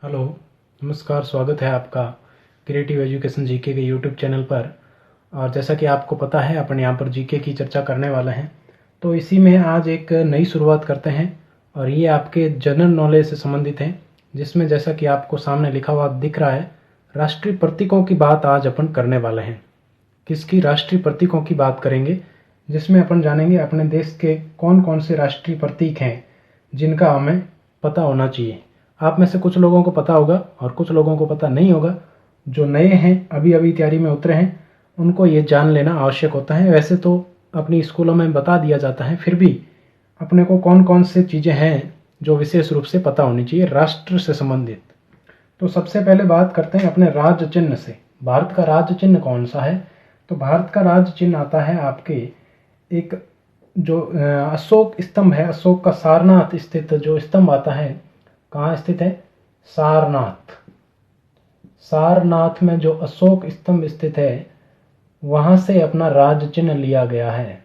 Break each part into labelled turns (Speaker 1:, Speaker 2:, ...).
Speaker 1: Hello, नमस्कार। स्वागत है आपका क्रिएटिव एजुकेशन जीके के यूट्यूब चैनल पर। और जैसा कि आपको पता है, अपन यहाँ पर जीके की चर्चा करने वाले हैं। तो इसी में आज एक नई शुरुआत करते हैं और ये आपके जनरल नॉलेज से संबंधित है, जिसमें जैसा कि आपको सामने लिखा हुआ दिख रहा है, राष्ट्रीय प्रतीकों की बात आज अपन करने वाले हैं। किसकी? राष्ट्रीय प्रतीकों की बात करेंगे, जिसमें अपन जानेंगे अपने देश के कौन कौन से राष्ट्रीय प्रतीक हैं जिनका हमें पता होना चाहिए। आप में से कुछ लोगों को पता होगा और कुछ लोगों को पता नहीं होगा। जो नए हैं, अभी अभी तैयारी में उतरे हैं, उनको ये जान लेना आवश्यक होता है। वैसे तो अपनी स्कूलों में बता दिया जाता है, फिर भी अपने को कौन कौन से चीज़ें हैं जो विशेष रूप से पता होनी चाहिए राष्ट्र से संबंधित। तो सबसे पहले बात करते हैं अपने राज्य चिन्ह से। भारत का राज्य चिन्ह कौन सा है? तो भारत का राज्य चिन्ह आता है आपके एक जो अशोक स्तंभ है, अशोक का सारनाथ स्थित जो स्तंभ आता है, कहाँ स्थित है? सारनाथ। सारनाथ में जो अशोक स्तंभ स्थित है, वहां से अपना राज्य चिन्ह लिया गया है।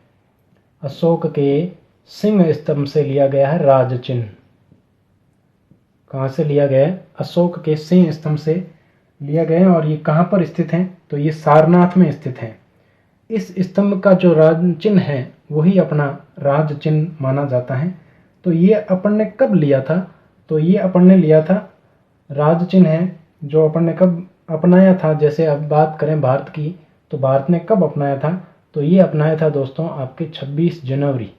Speaker 1: अशोक के सिंह स्तंभ से लिया गया है राज्य चिन्ह। कहाँ से लिया गया है? अशोक के सिंह स्तंभ से लिया गया है। और ये कहाँ पर स्थित है? तो ये सारनाथ में स्थित है। इस स्तंभ का जो राज्य चिन्ह है, वही अपना राज्य चिन्ह माना जाता है। तो ये अपन ने कब लिया था? तो ये अपन ने लिया था, राज्य चिन्ह है जो अपन ने कब अपनाया था। जैसे अब बात करें भारत की, तो भारत ने कब अपनाया था? तो ये अपनाया था दोस्तों आपके 26 जनवरी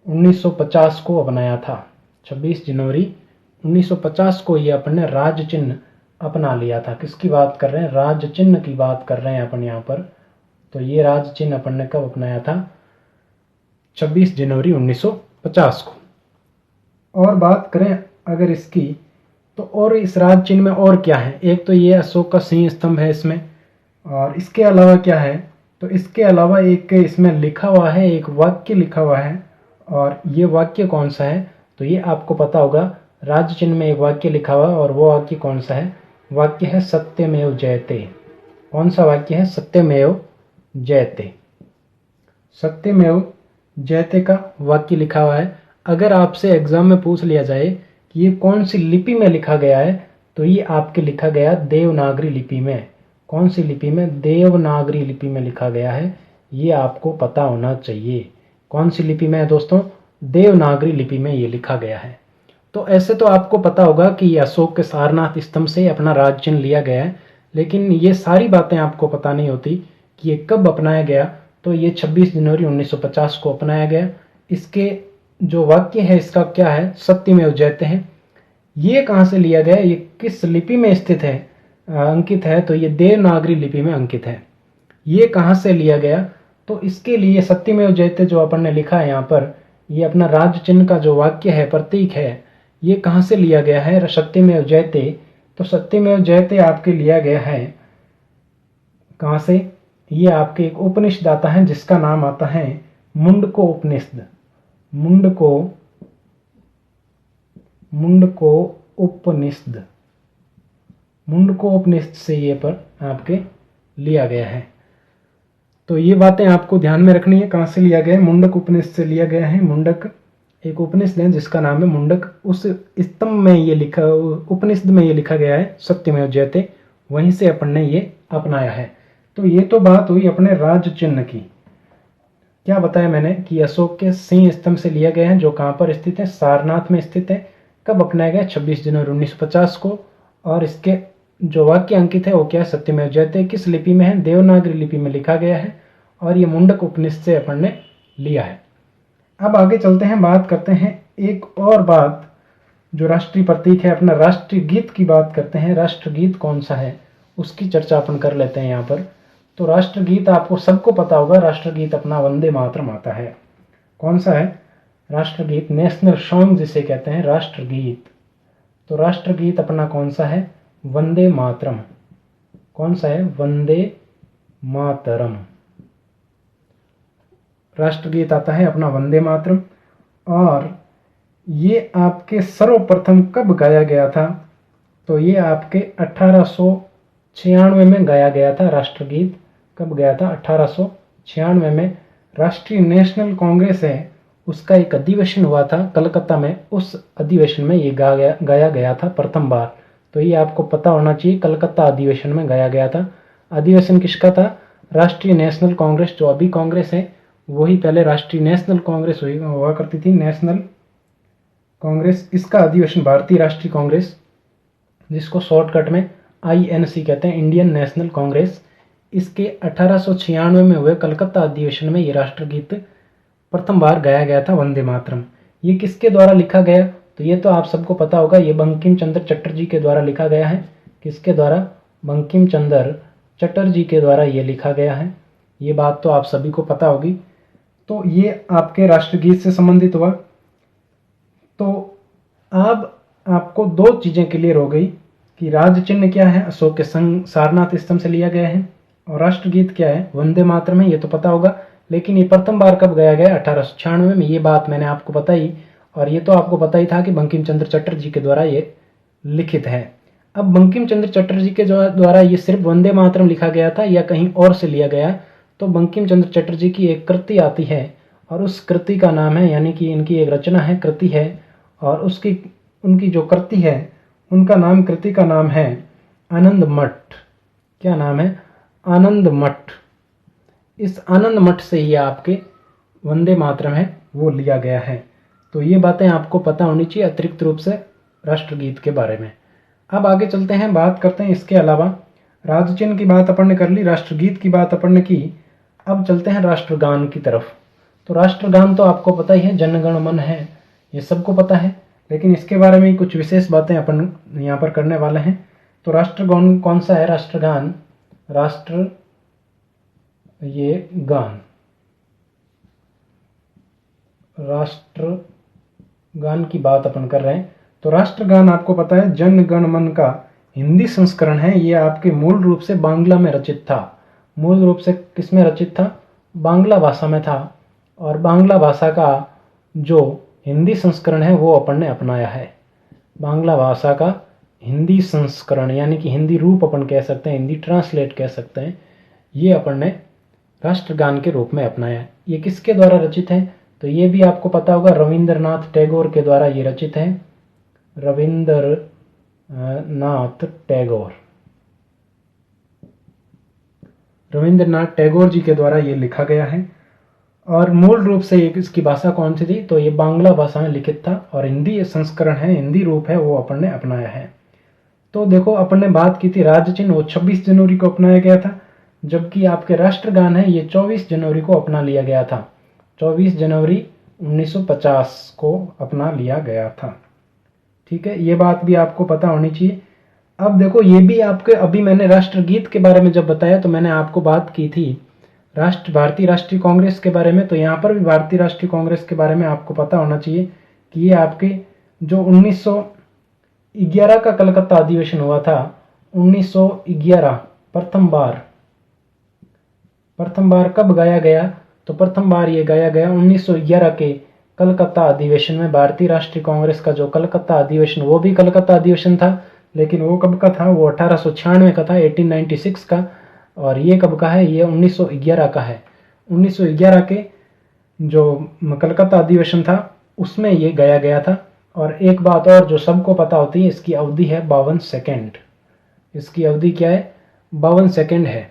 Speaker 1: 1950 को अपनाया था। 26 जनवरी 1950 को ये अपन ने राज्य चिन्ह अपना लिया था। किसकी बात कर रहे हैं? राज्य चिन्ह की बात कर रहे हैं अपन यहाँ पर। तो ये राज्य चिन्ह अपन ने कब अपनाया था? 26 जनवरी 1950 को। और बात करें अगर इसकी, तो और इस राज्य चिन्ह में और क्या है? एक तो ये अशोक का सिंह स्तंभ है इसमें, और इसके अलावा क्या है? तो इसके अलावा एक इसमें लिखा हुआ है, एक वाक्य लिखा हुआ है। और ये वाक्य कौन सा है? तो ये आपको पता होगा, राज्य चिन्ह में एक वाक्य लिखा हुआ है, और वो वाक्य कौन सा है? वाक्य है सत्यमेव जयते। कौन सा वाक्य है? सत्यमेव जयते। सत्यमेव जयते का वाक्य लिखा हुआ है। अगर आपसे एग्जाम में पूछ लिया जाए कि ये कौन सी लिपि में लिखा गया है, तो ये आपके लिखा गया देवनागरी लिपि में। कौन सी लिपि में? देवनागरी लिपि में लिखा गया है। ये आपको पता होना चाहिए। कौन सी लिपि में है दोस्तों? देवनागरी लिपि में ये लिखा गया है। तो ऐसे तो आपको पता होगा कि ये अशोक के सारनाथ स्तंभ से अपना राज्य चिन्ह लिया गया है, लेकिन ये सारी बातें आपको पता नहीं होती कि ये कब अपनाया गया। तो ये 26 जनवरी 1950 को अपनाया गया। इसके जो वाक्य है इसका क्या है? सत्यमेव जयते है। ये कहाँ से लिया गया? ये किस लिपि में स्थित है, अंकित है? तो ये देवनागरी लिपि में अंकित है। ये कहाँ से लिया गया? तो इसके लिए सत्यमेव जयते जो अपन ने लिखा है यहाँ पर, ये अपना राज्य चिन्ह का जो वाक्य है, प्रतीक है, ये कहाँ से लिया गया है? सत्यमेव जयते। तो सत्यमेव जयते आपके लिया गया है कहाँ से? ये आपके एक उपनिषद आता है जिसका नाम आता है मुंडको उपनिषद। मुंडको उपनिषद। मुंडको उपनिषद से ये पर आपके लिया गया है। तो ये बातें आपको ध्यान में रखनी है। कहाँ से लिया गया है? मुंडक उपनिषद से लिया गया है। मुंडक एक उपनिषद है जिसका नाम है मुंडक। उस स्तंभ में ये लिखा, उपनिषद में ये लिखा गया है सत्यमेव जयते। वहीं से अपन ने ये अपनाया है। तो ये तो बात हुई अपने राज्य चिन्ह की। क्या बताया मैंने कि अशोक के सिंह स्तंभ से लिया गया है, जो कहाँ पर स्थित है? सारनाथ में स्थित है। कब अपनाया गया? 26 जनवरी 1950 को। और इसके जो वाक्य अंकित है वो क्या है? सत्यमेव जयते। किस लिपि में है? देवनागरी लिपि में लिखा गया है। और ये मुंडक उपनिषद से अपन ने लिया है। अब आगे चलते हैं, बात करते हैं एक और बात जो राष्ट्रीय प्रतीक है, अपना राष्ट्रीय गीत की बात करते हैं। राष्ट्रगीत कौन सा है उसकी चर्चा अपन कर लेते हैं यहाँ पर। तो राष्ट्रगीत आपको सबको पता होगा, राष्ट्रगीत अपना वंदे मातरम आता है। कौन सा है राष्ट्रगीत? नेशनल सॉन्ग जिसे कहते हैं राष्ट्रगीत। तो राष्ट्रगीत अपना कौन सा है? वंदे मातरम। कौन सा है? वंदे मातरम। राष्ट्रगीत आता है अपना वंदे मातरम। और ये आपके सर्वप्रथम कब गाया गया था? तो ये आपके 1896 में गाया गया था राष्ट्रगीत। कब गया था? 1896 में। राष्ट्रीय नेशनल कांग्रेस है उसका एक अधिवेशन हुआ था कलकत्ता में, उस अधिवेशन में ये गाया गया था प्रथम बार। तो ये आपको पता होना चाहिए, कलकत्ता अधिवेशन में गाया गया था। अधिवेशन किसका था? राष्ट्रीय नेशनल कांग्रेस, जो अभी कांग्रेस है वही पहले राष्ट्रीय नेशनल कांग्रेस हुआ करती थी, नेशनल कांग्रेस। इसका अधिवेशन भारतीय राष्ट्रीय कांग्रेस, जिसको शॉर्टकट में INC कहते हैं, इंडियन नेशनल कांग्रेस, इसके 1896 में हुए कलकत्ता अधिवेशन में ये राष्ट्रगीत प्रथम बार गाया गया था, वंदे मातरम। ये किसके द्वारा लिखा गया? तो ये तो आप सबको पता होगा, ये बंकिम चंद्र चटर्जी के द्वारा लिखा गया है। किसके द्वारा? बंकिम चंद्र चटर्जी के द्वारा ये लिखा गया है। ये बात तो आप सभी को पता होगी। तो ये आपके राष्ट्रगीत से संबंधित हुआ। तो अब आपको दो चीजें क्लियर हो गई कि राज्य चिन्ह क्या है, अशोक के सारनाथ स्तंभ से लिया गया है, और राष्ट्रगीत क्या है, वंदे मातरम है, ये तो पता होगा। लेकिन ये प्रथम बार कब गाया गया? 1896 में। ये बात मैंने आपको बताई, और ये तो आपको पता ही था कि बंकिम चंद्र चटर्जी के द्वारा ये लिखित है। अब बंकिम चंद्र चटर्जी के द्वारा ये सिर्फ वंदे मातरम लिखा गया था या कहीं और से लिया गया? तो बंकिम चंद्र चटर्जी की एक कृति आती है, और उस कृति का नाम है, यानी कि इनकी एक रचना है, कृति है, और उनकी जो कृति है उनका नाम, कृति का नाम है आनंद मठ। क्या नाम है? आनंद मठ। इस आनंद मठ से ही आपके वंदे मातरम है वो लिया गया है। तो ये बातें आपको पता होनी चाहिए अतिरिक्त रूप से राष्ट्रगीत के बारे में। अब आगे चलते हैं, बात करते हैं इसके अलावा। राज्य चिन्ह की बात अपन ने कर ली, राष्ट्रगीत की बात अपन ने की। अब चलते हैं राष्ट्रगान की तरफ। तो राष्ट्रगान तो आपको पता ही है, जन गण मन है, ये सबको पता है। लेकिन इसके बारे में कुछ विशेष बातें अपन यहाँ पर करने वाले हैं। तो राष्ट्रगान कौन सा है? राष्ट्रगान, राष्ट्रगान की बात अपन कर रहे हैं। तो राष्ट्रगान आपको पता है जन गण मन का हिंदी संस्करण है। ये आपके मूल रूप से बांग्ला में रचित था। मूल रूप से किस में रचित था? बांग्ला भाषा में था। और बांग्ला भाषा का जो हिंदी संस्करण है वो अपन ने अपनाया है। बांग्ला भाषा का हिंदी संस्करण, यानी कि हिंदी रूप अपन कह सकते हैं, हिंदी ट्रांसलेट कह सकते हैं, ये अपन ने राष्ट्रगान के रूप में अपनाया। ये किसके द्वारा रचित है? तो ये भी आपको पता होगा, रविंद्रनाथ टैगोर के द्वारा ये रचित है। रविंद्रनाथ टैगोर जी के द्वारा ये लिखा गया है। और मूल रूप से इसकी भाषा कौन सी थी? तो ये बांग्ला भाषा में लिखित था, और हिंदी संस्करण है, हिंदी रूप है, वो अपन ने अपनाया है। तो देखो, अपन ने बात की थी राज्य चिन्ह, वो 26 जनवरी को अपनाया गया था, जबकि आपके राष्ट्रगान है ये 24 जनवरी को अपना लिया गया था। 24 जनवरी 1950 को अपना लिया गया था। ठीक है, ये बात भी आपको पता होनी चाहिए। अब देखो, ये भी आपके, अभी मैंने राष्ट्रगीत के बारे में जब बताया तो मैंने आपको बात की थी भारतीय राष्ट्रीय कांग्रेस के बारे में। तो यहाँ पर भी भारतीय राष्ट्रीय कांग्रेस के बारे में आपको पता होना चाहिए कि ये आपके जो 1911 का कलकत्ता अधिवेशन हुआ था, 1911 प्रथम बार कब गाया गया? तो प्रथम बार ये गाया गया 1911 के कलकत्ता अधिवेशन में। भारतीय राष्ट्रीय कांग्रेस का जो कलकत्ता अधिवेशन, वो भी कलकत्ता अधिवेशन था, लेकिन वो कब का था? वो 1896 का था, 1896 का। और ये कब का है? ये 1911 का है। 1911 के जो कलकत्ता अधिवेशन था उसमें ये गाया गया था। और एक बात और जो सबको पता होती है, इसकी अवधि है 52 सेकेंड। इसकी अवधि क्या है? 52 सेकेंड है।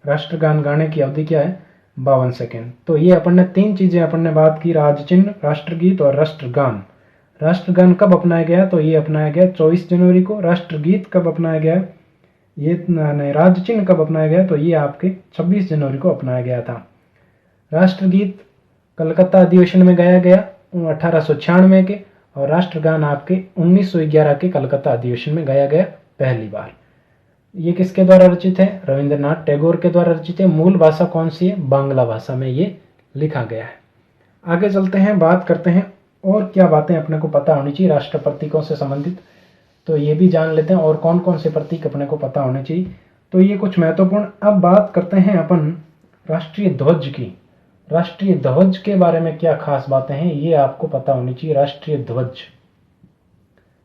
Speaker 1: राष्ट्रगान गाने की अवधि क्या है? 52 सेकेंड। तो ये अपन ने तीन चीजें अपन ने बात की, राज्य चिन्ह, राष्ट्रगीत और राष्ट्रगान। राष्ट्रगान कब अपनाया गया? तो ये अपनाया गया 24 जनवरी को। राष्ट्रगीत कब अपनाया गया? ये राज्य चिन्ह कब अपनाया गया? तो ये आपके 26 जनवरी को अपनाया गया था। राष्ट्रगीत कलकत्ता अधिवेशन में गाया गया 1896 के, और राष्ट्रगान आपके 1911 के कलकत्ता अधिवेशन में गाया गया पहली बार। ये किसके द्वारा रचित है? रविंद्रनाथ टैगोर के द्वारा रचित है। मूल भाषा कौन सी है? बांग्ला भाषा में ये लिखा गया है। आगे चलते हैं, बात करते हैं और क्या बातें अपने को पता होनी चाहिए राष्ट्र प्रतीकों से संबंधित। तो ये भी जान लेते हैं और कौन कौन से प्रतीक अपने को पता होने चाहिए। तो ये कुछ महत्वपूर्ण। अब बात करते हैं अपन राष्ट्रीय ध्वज की। राष्ट्रीय ध्वज के बारे में क्या खास बातें हैं, ये आपको पता होनी चाहिए। राष्ट्रीय ध्वज,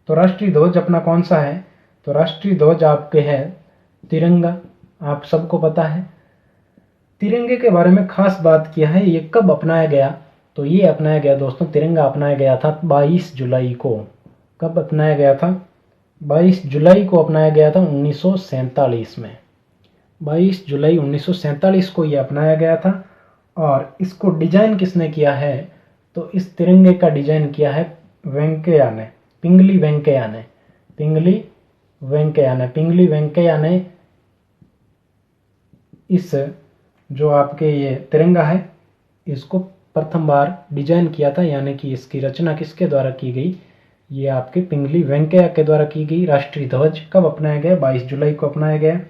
Speaker 1: तो राष्ट्रीय ध्वज अपना कौन सा है? तो राष्ट्रीय ध्वज आपके है तिरंगा, आप सबको पता है। तिरंगे के बारे में खास बात किया है, ये कब अपनाया गया? तो ये अपनाया गया दोस्तों, तिरंगा अपनाया गया था 22 जुलाई को। कब अपनाया गया था? 22 जुलाई को अपनाया गया था 1947 में। 22 जुलाई 1947 को ये अपनाया गया था। और इसको डिजाइन किसने किया है? तो इस तिरंगे का डिजाइन किया है वेंकैया ने, पिंगली वेंकैया ने। पिंगली वेंकैया ने इस जो आपके ये तिरंगा है इसको प्रथम बार डिजाइन किया था, यानी कि इसकी रचना किसके द्वारा की गई? ये आपके पिंगली वेंकैया के द्वारा की गई। राष्ट्रीय ध्वज कब अपनाया गया? 22 जुलाई को अपनाया गया।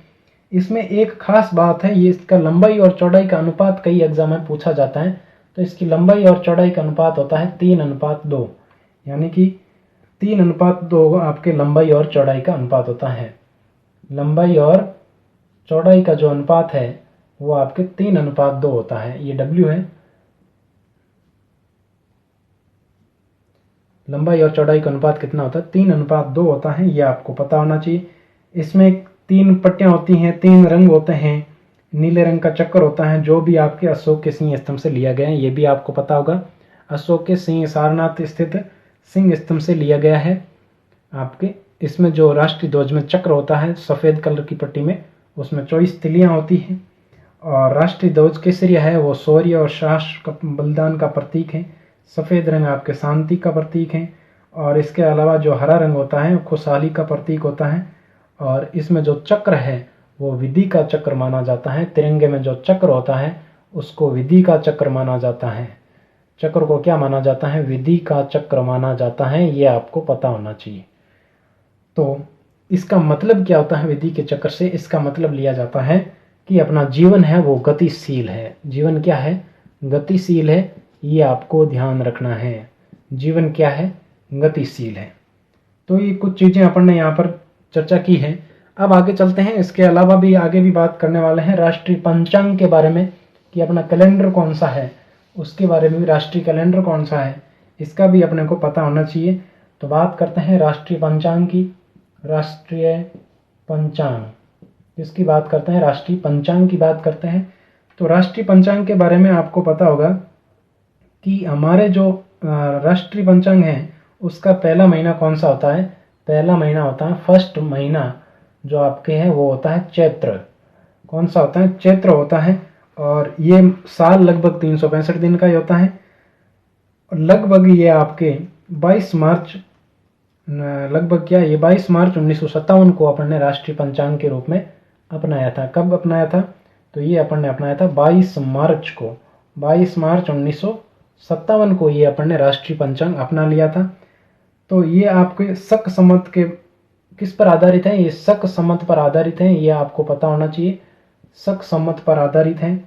Speaker 1: इसमें एक खास बात है, ये इसका लंबाई और चौड़ाई का अनुपात कई एग्जाम में पूछा जाता है। तो इसकी लंबाई और चौड़ाई का अनुपात होता है 3:2, यानी कि 3:2 आपके लंबाई और चौड़ाई का अनुपात होता है। लंबाई और चौड़ाई का जो अनुपात है वो आपके 3:2 होता है। ये W है। लंबाई और चौड़ाई का अनुपात कितना होता है? 3:2 होता है। ये आपको पता होना चाहिए। इसमें 3 पट्टियां होती हैं, 3 रंग होते हैं, नीले रंग का चक्कर होता है जो भी आपके अशोक के सिंह स्तंभ से लिया गया है। ये भी आपको पता होगा। अशोक के सिंह सारनाथ स्थित सिंह स्तंभ से लिया गया है। आपके इसमें जो राष्ट्रीय ध्वज में चक्र होता है सफेद कलर की पट्टी में, उसमें 24 तिलियां होती हैं। और राष्ट्रीय ध्वज केसरिया है, वो शौर्य और साहस का बलिदान का प्रतीक है। सफेद रंग आपके शांति का प्रतीक है। और इसके अलावा जो हरा रंग होता है खुशहाली का प्रतीक होता है। और इसमें जो चक्र है वो विधि का चक्र माना जाता है। तिरंगे में जो चक्र होता है उसको विधि का चक्र माना जाता है। चक्र को क्या माना जाता है? विधि का चक्र माना जाता है। ये आपको पता होना चाहिए। तो इसका मतलब क्या होता है विधि के चक्र से? इसका मतलब लिया जाता है कि अपना जीवन है वो गतिशील है। जीवन क्या है? गतिशील है। ये आपको ध्यान रखना है। जीवन क्या है? गतिशील है। तो ये कुछ चीजें अपन ने यहाँ पर चर्चा की है। अब आगे चलते हैं। इसके अलावा भी आगे भी बात करने वाले हैं राष्ट्रीय पंचांग के बारे में, कि अपना कैलेंडर कौन सा है, उसके बारे में भी। राष्ट्रीय कैलेंडर कौन सा है इसका भी अपने को पता होना चाहिए। तो बात करते हैं राष्ट्रीय पंचांग की। राष्ट्रीय पंचांग किसकी बात करते हैं? राष्ट्रीय पंचांग की बात करते हैं। तो राष्ट्रीय पंचांग के बारे में आपको पता होगा कि हमारे जो राष्ट्रीय पंचांग है उसका पहला महीना कौन सा होता है? पहला महीना होता है, फर्स्ट महीना जो आपके है वो होता है चैत्र। कौन सा होता है? चैत्र होता है। और ये साल लगभग 365 दिन का ही होता है। लगभग ये आपके 22 मार्च लगभग क्या ये 22 मार्च 1957 को अपन ने राष्ट्रीय पंचांग के रूप में अपनाया था। कब अपनाया था? तो ये अपन ने अपनाया था 22 मार्च को। 22 मार्च 1957 को ये अपन ने राष्ट्रीय पंचांग अपना लिया था। तो ये आपके शक संवत के किस पर आधारित है? ये शक संवत पर आधारित है। ये आपको पता होना चाहिए। शक संवत पर आधारित है।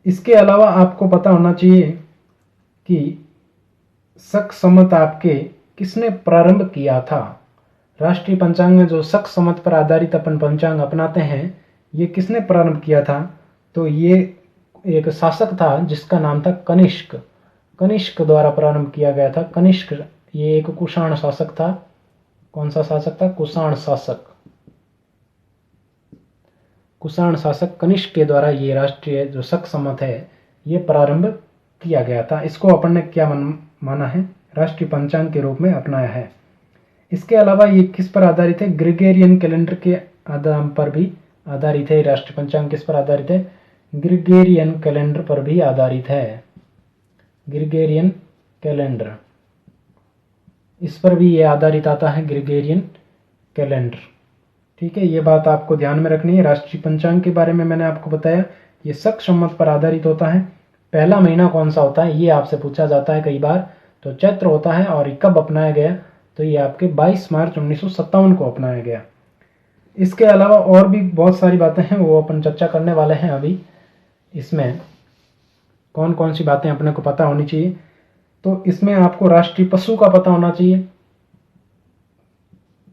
Speaker 1: इसके अलावा आपको पता होना चाहिए कि शक संवत आपके किसने प्रारंभ किया था? राष्ट्रीय पंचांग में जो शक संवत पर आधारित अपन पंचांग अपनाते हैं ये किसने प्रारंभ किया था? तो ये एक शासक था जिसका नाम था कनिष्क। कनिष्क द्वारा प्रारंभ किया गया था। कनिष्क ये एक कुषाण शासक था। कौन सा शासक था? कुषाण शासक। कुषाण शासक कनिष्क के द्वारा ये राष्ट्रीय जो शक संवत है ये प्रारंभ किया गया था। इसको अपन ने क्या माना है? राष्ट्रीय पंचांग के रूप में अपनाया है। इसके अलावा ये किस पर आधारित है? ग्रेगोरियन कैलेंडर के आधार पर भी आधारित है। राष्ट्रीय पंचांग किस पर आधारित है? ग्रेगोरियन कैलेंडर पर भी आधारित है। ग्रेगोरियन कैलेंडर, इस पर भी ये आधारित आता है, ग्रेगोरियन कैलेंडर। ठीक है, ये बात आपको ध्यान में रखनी है। राष्ट्रीय पंचांग के बारे में मैंने आपको बताया, ये शक संवत पर आधारित होता है। पहला महीना कौन सा होता है ये आपसे पूछा जाता है कई बार। तो चैत्र होता है। और कब अपनाया गया? तो ये आपके 22 मार्च 1957 को अपनाया गया। इसके अलावा और भी बहुत सारी बातें हैं वो अपन चर्चा करने वाले हैं अभी। इसमें कौन कौन सी बातें अपने को पता होनी चाहिए? तो इसमें आपको राष्ट्रीय पशु का पता होना चाहिए।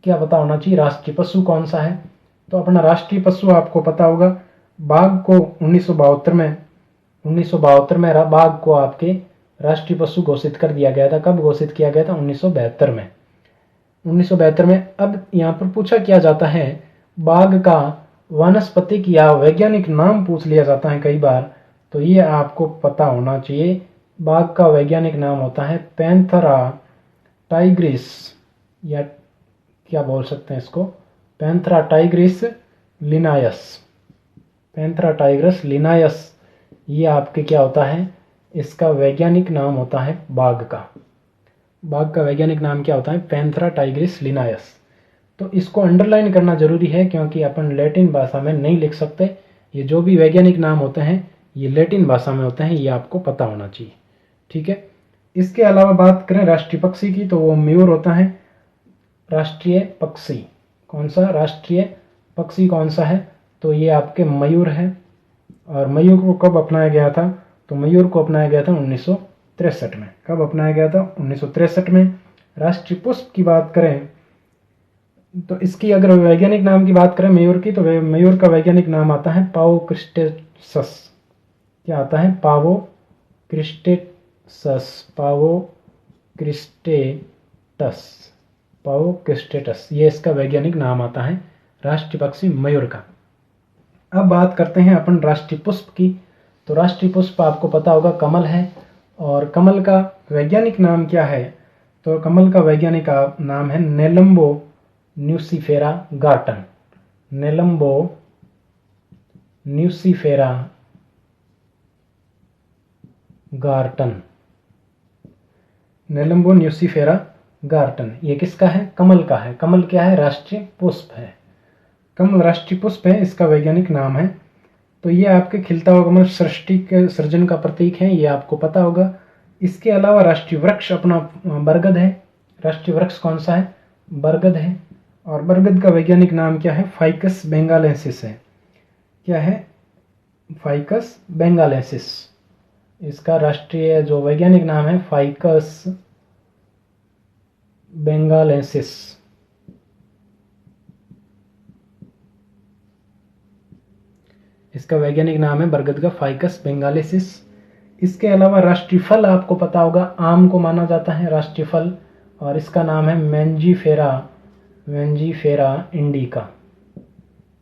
Speaker 1: क्या पता होना चाहिए? राष्ट्रीय पशु कौन सा है? तो अपना राष्ट्रीय पशु आपको पता होगा बाघ को 1972 में बाघ को आपके राष्ट्रीय पशु घोषित कर दिया गया था। कब घोषित किया गया था? 1972 में। 1972 में। अब यहाँ पर पूछा किया जाता है बाघ का वानस्पतिक या वैज्ञानिक नाम पूछ लिया जाता है कई बार। तो ये आपको पता होना चाहिए बाघ का वैज्ञानिक नाम होता है पैंथेरा टाइग्रिस, या क्या बोल सकते हैं इसको, पैंथेरा टाइग्रिस लिनायस। पैंथेरा टाइग्रिस लिनायस ये आपके क्या होता है, इसका वैज्ञानिक नाम होता है बाघ का। बाघ का वैज्ञानिक नाम क्या होता है, पैंथेरा टाइग्रिस लिनायस। तो इसको अंडरलाइन करना जरूरी है क्योंकि अपन लैटिन भाषा में नहीं लिख सकते। ये जो भी वैज्ञानिक नाम होते हैं ये लैटिन भाषा में होते हैं, ये आपको पता होना चाहिए। ठीक है। इसके अलावा बात करें राष्ट्रीय पक्षी की तो वो मयूर होता है। राष्ट्रीय पक्षी कौन सा, राष्ट्रीय पक्षी कौन सा है, तो ये आपके मयूर है। और मयूर को कब अपनाया गया था, तो मयूर को अपनाया गया था 1963 में। कब अपनाया गया था, 1963 में। राष्ट्रीय पुष्प की बात करें तो इसकी अगर वैज्ञानिक नाम की बात करें मयूर की, तो मयूर का वैज्ञानिक नाम आता है पाओ क्रिस्टेसस। क्या आता है, पावो क्रिस्टेसस, पावो क्रिस्टेटस, पाओ क्रिस्टेटस, ये इसका वैज्ञानिक नाम आता है राष्ट्रीय पक्षी मयूर का। अब बात करते हैं अपन राष्ट्रीय पुष्प की। तो राष्ट्रीय पुष्प आपको पता होगा कमल है। और कमल का वैज्ञानिक नाम क्या है, तो कमल का वैज्ञानिक नाम है Nelumbo nucifera Gaertn. Nelumbo nucifera Gaertn, Nelumbo nucifera Gaertn, ये किसका है, कमल का है। कमल क्या है, राष्ट्रीय पुष्प है। कमल राष्ट्रीय पुष्प है, इसका वैज्ञानिक नाम है। तो ये आपके खिलता हुआ कमल सृष्टि के सृजन का प्रतीक है, ये आपको पता होगा। इसके अलावा राष्ट्रीय वृक्ष अपना बरगद है। राष्ट्रीय वृक्ष कौन सा है, बरगद है। और बरगद का वैज्ञानिक नाम क्या है, फाइकस बेंगालेंसिस है। क्या है, फाइकस बेंगालेंसिस। इसका राष्ट्रीय जो वैज्ञानिक नाम है फाइकस बेंगालेंसिस। इसका वैज्ञानिक नाम है बरगद का फाइकस बेंगालेंसिस। इसके अलावा राष्ट्रीय फल आपको पता होगा, आम को माना जाता है राष्ट्रीय फल, और इसका नाम है Mangifera, Mangifera indica,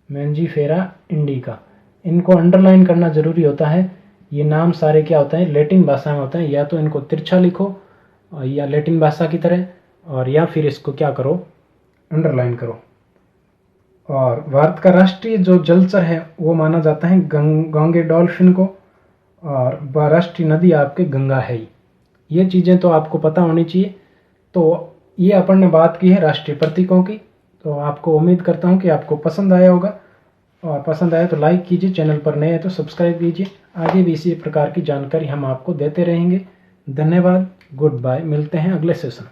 Speaker 1: Mangifera indica. इनको अंडरलाइन करना जरूरी होता है। ये नाम सारे क्या होते हैं, लैटिन भाषा में होते हैं। या तो इनको तिरछा लिखो या लैटिन भाषा की तरह, और या फिर इसको क्या करो, अंडरलाइन करो। और भारत का राष्ट्रीय जो जलचर है वो माना जाता है गांगे डॉल्फिन को, और राष्ट्रीय नदी आपके गंगा है। ये चीज़ें तो आपको पता होनी चाहिए। तो ये अपन ने बात की है राष्ट्रीय प्रतीकों की। तो आपको उम्मीद करता हूँ कि आपको पसंद आया होगा, और पसंद आया तो लाइक कीजिए, चैनल पर नए हैं तो सब्सक्राइब कीजिए। आगे भी इसी प्रकार की जानकारी हम आपको देते रहेंगे। धन्यवाद, गुड बाय, मिलते हैं अगले सेशन।